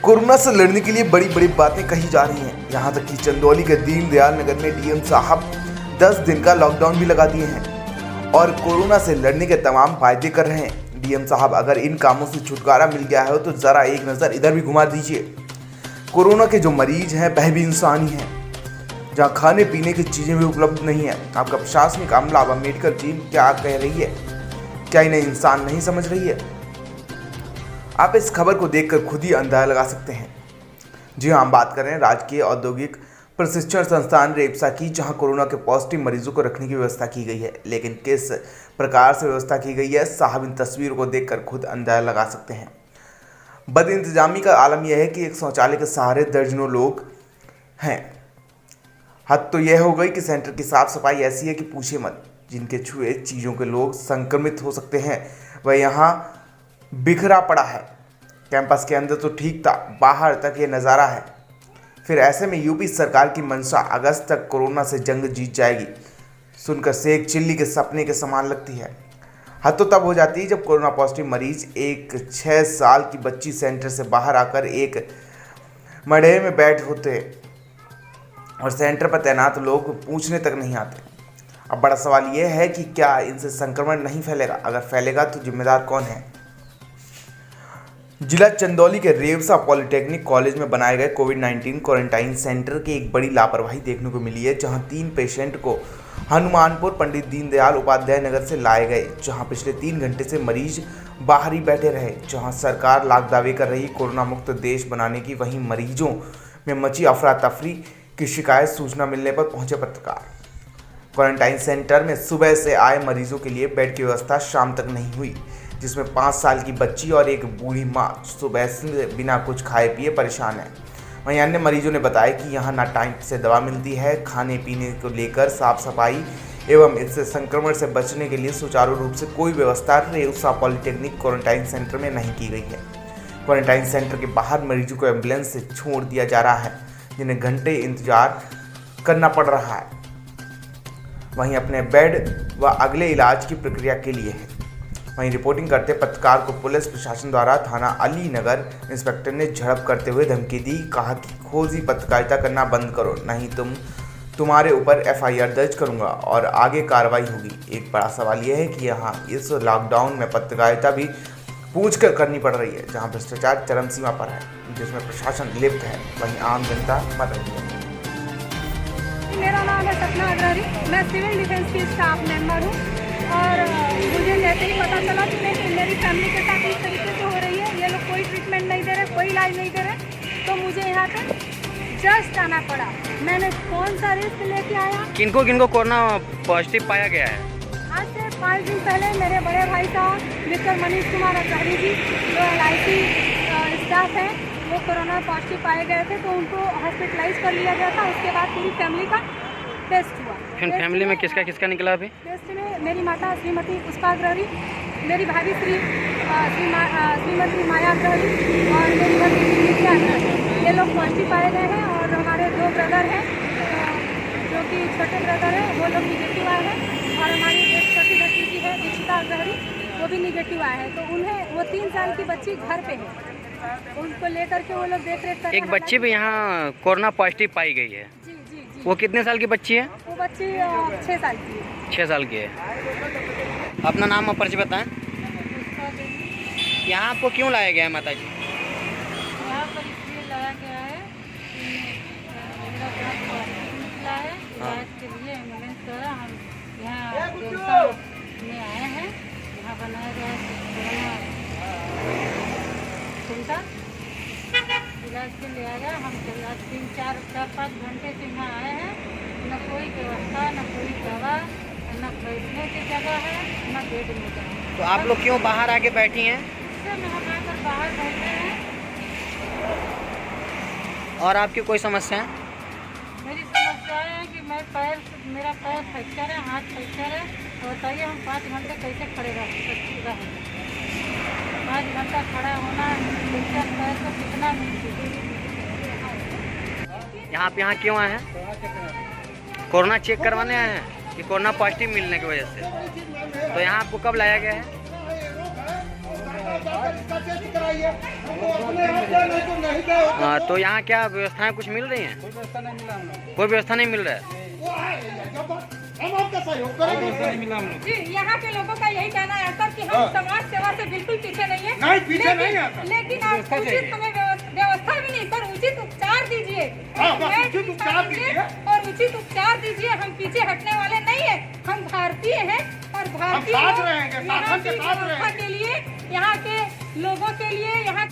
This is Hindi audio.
कोरोना से लड़ने के लिए बड़ी बड़ी बातें कही जा रही हैं। यहाँ तक कि चंदौली के दीनदयाल नगर में डीएम साहब 10 दिन का लॉकडाउन भी लगा दिए हैं और कोरोना से लड़ने के तमाम फायदे कर रहे हैं। डीएम साहब, अगर इन कामों से छुटकारा मिल गया है तो जरा एक नज़र इधर भी घुमा दीजिए। कोरोना के जो मरीज हैं वह भी इंसान ही हैं, जहाँ खाने पीने की चीज़ें भी उपलब्ध नहीं है। आपका प्रशासनिक अमला व मेडिकल टीम क्या कह रही है? क्या इन्हें इंसान नहीं समझ रही है? आप इस खबर को देखकर खुद ही अंदाजा लगा सकते हैं। जी हाँ, हम बात कर रहे हैं राजकीय औद्योगिक प्रशिक्षण संस्थान रेपसा की, जहां कोरोना के पॉजिटिव मरीजों को रखने की व्यवस्था की गई है। लेकिन किस प्रकार से व्यवस्था की गई है, साहब इन तस्वीरों को देखकर खुद अंदाजा लगा सकते हैं। बदइंतजामी का आलम यह है कि एक शौचालय के सहारे दर्जनों लोग हैं। हद तो यह हो गई कि सेंटर की साफ सफाई ऐसी है कि पूछे मत। जिनके छुए चीज़ों के लोग संक्रमित हो सकते हैं वह यहाँ बिखरा पड़ा है। कैंपस के अंदर तो ठीक था, बाहर तक ये नज़ारा है। फिर ऐसे में यूपी सरकार की मंशा अगस्त तक कोरोना से जंग जीत जाएगी, सुनकर सेक चिल्ली के सपने के समान लगती है। हद तो तब हो जाती है जब कोरोना पॉजिटिव मरीज एक 6 साल की बच्ची सेंटर से बाहर आकर एक मढ़े में बैठ होते और सेंटर पर तैनात लोग पूछने तक नहीं आते। अब बड़ा सवाल यह है कि क्या इनसे संक्रमण नहीं फैलेगा? अगर फैलेगा तो जिम्मेदार कौन है? जिला चंदौली के रेवसा पॉलिटेक्निक कॉलेज में बनाए गए कोविड-19 क्वारंटाइन सेंटर की एक बड़ी लापरवाही देखने को मिली है, जहां 3 पेशेंट को हनुमानपुर पंडित दीनदयाल उपाध्याय नगर से लाए गए, जहां पिछले 3 घंटे से मरीज बाहर ही बैठे रहे। जहां सरकार लाख दावे कर रही कोरोना मुक्त देश बनाने की, वहीं मरीजों में मची अफरा तफरी की शिकायत सूचना मिलने पर पहुंचे पत्रकार। क्वारंटाइन सेंटर में सुबह से आए मरीजों के लिए बेड की व्यवस्था शाम तक नहीं हुई, जिसमें 5 साल की बच्ची और एक बूढ़ी माँ सुबह से बिना कुछ खाए पिए परेशान है। वहीं अन्य मरीजों ने बताया कि यहाँ ना टाइम से दवा मिलती है, खाने पीने को लेकर साफ सफाई एवं इससे संक्रमण से बचने के लिए सुचारू रूप से कोई व्यवस्था रेवसा पॉलिटेक्निक क्वारंटाइन सेंटर में नहीं की गई है। क्वारंटाइन सेंटर के बाहर मरीजों को एम्बुलेंस से छोड़ दिया जा रहा है, जिन्हें घंटे इंतजार करना पड़ रहा है, वहीं अपने बेड व अगले इलाज की प्रक्रिया के लिए है। वहीं रिपोर्टिंग करते पत्रकार को पुलिस प्रशासन द्वारा थाना अली नगर इंस्पेक्टर ने झड़प करते हुए धमकी दी। कहा कि खोजी पत्रकारिता करना बंद करो, नहीं तुम्हारे ऊपर एफआईआर दर्ज करूंगा और आगे कार्रवाई होगी। एक बड़ा सवाल यह है कि यहाँ इस लॉकडाउन में पत्रकारिता भी पूछ कर करनी पड़ रही है, जहाँ भ्रष्टाचार चरम सीमा पर है, जिसमें प्रशासन लिप्त है, वहीं आम जनता मर रही है। मेरा नाम है सपना अग्रहरी, मैं सिविल डिफेंस की स्टाफ मेंबर हूँ और मुझे जैसे ही पता चला कि मेरी फैमिली के साथ इस तरीके से हो रही है, ये लोग कोई ट्रीटमेंट नहीं दे रहे, कोई इलाज नहीं दे रहे, तो मुझे यहाँ पे जस्ट आना पड़ा। मैंने कौन सा रिस्क लेके आया। किनको किनको कोरोना पॉजिटिव पाया गया है? आज से 5 दिन पहले मेरे बड़े भाई साहब मिस्टर मनीष कुमार अग्रहरी जी, जो LIC स्टाफ हैं, वो कोरोना पॉजिटिव पाए गए थे, तो उनको हॉस्पिटलाइज कर लिया गया था। उसके बाद पूरी फैमिली का टेस्ट हुआ। फिर फैमिली में किसका किसका निकला अभी? टेस्ट में मेरी माता श्रीमती पुष्पा अग्रहरी, मेरी भाभी श्रीमती माया अग्रहरी और मेरी भतीजी नित्या अग्रहरी, ये लोग पॉजिटिव पाए गए हैं। और हमारे 2 ब्रदर हैं, जो कि छोटे ब्रदर हैं, वो लोग निगेटिव आए हैं, और हमारी एक छोटी भतीजी है दीक्षिता अग्रहरी, वो भी निगेटिव आए हैं। तो उन्हें, वो 3 साल की बच्ची घर पे है, उनको लेकर के वो लोग देख रेख कर। एक बच्ची भी यहाँ कोरोना पॉजिटिव पाई गई है। जी जी जी। वो कितने साल की बच्ची है? वो बच्ची 6 साल की है। 6 साल की है। अपना नाम और परिचय बताएं। यहाँ आपको क्यों लाया गया है माता जी? यहाँ पर इसलिए लाया गया है कि मेरा बहुत पॉजिटिव निकला है, इलाज के लिए एम्बुलेंस द्वारा हम यहाँ रेवसा में आए हैं। यहाँ बनाया गया है कोरोना सेंटर, इलाज के लिए आया। हम आज 3-4-5 घंटे से यहाँ आए हैं। न कोई व्यवस्था, न कोई दवा, न बैठने की जगह है, न बेड में जगह। तो आप लोग क्यों बाहर आके बैठी हैं? इससे में हम आकर बाहर बैठे हैं। और आपकी कोई समस्या है? मेरी समस्या है कि मेरा पैर फ्रैक्चर है, हाथ फ्रैक्चर है। तो बताइए हम 5 घंटे कैसे खड़े रह सकते हैं? 5 घंटा खड़ा होना फ्रैक्चर पैर को कितना मुश्किल। यहाँ आप यहाँ क्यों आए हैं? कोरोना चेक करवाने आए हैं कि कोरोना पॉजिटिव मिलने की वजह से? तो यहाँ आपको कब लाया गया है? जाकर इसका टेस्ट कराइए, हमको अपने आप दे, नहीं तो नहीं दे होता। हाँ, तो यहाँ क्या व्यवस्थाएं कुछ मिल रही हैं? कोई व्यवस्था नहीं मिल रहा है। वो है, जब हम आपका सहयोग करेंगे। जी, यहाँ के लोगों का यही कहना है सर कि हम समाज सेवा से बिल्कुल पीछे नहीं है। नहीं, पीछे नहीं है सर। लेकिन आप उचित हमें व्यवस्था भी नहीं सर, उचित उपचार दीजिए। हाँ, बस उचित उपचार दीजिए। और उचित उपचार दीजिए। हम पीछे हटने वाले नहीं है, हम भारतीय हैं और भारतीय साथ लोग रहेंगे, यहाँ शासन के की साथ व्यवस्था रहेंगे। के लिए, यहाँ के लोगों के लिए, यहाँ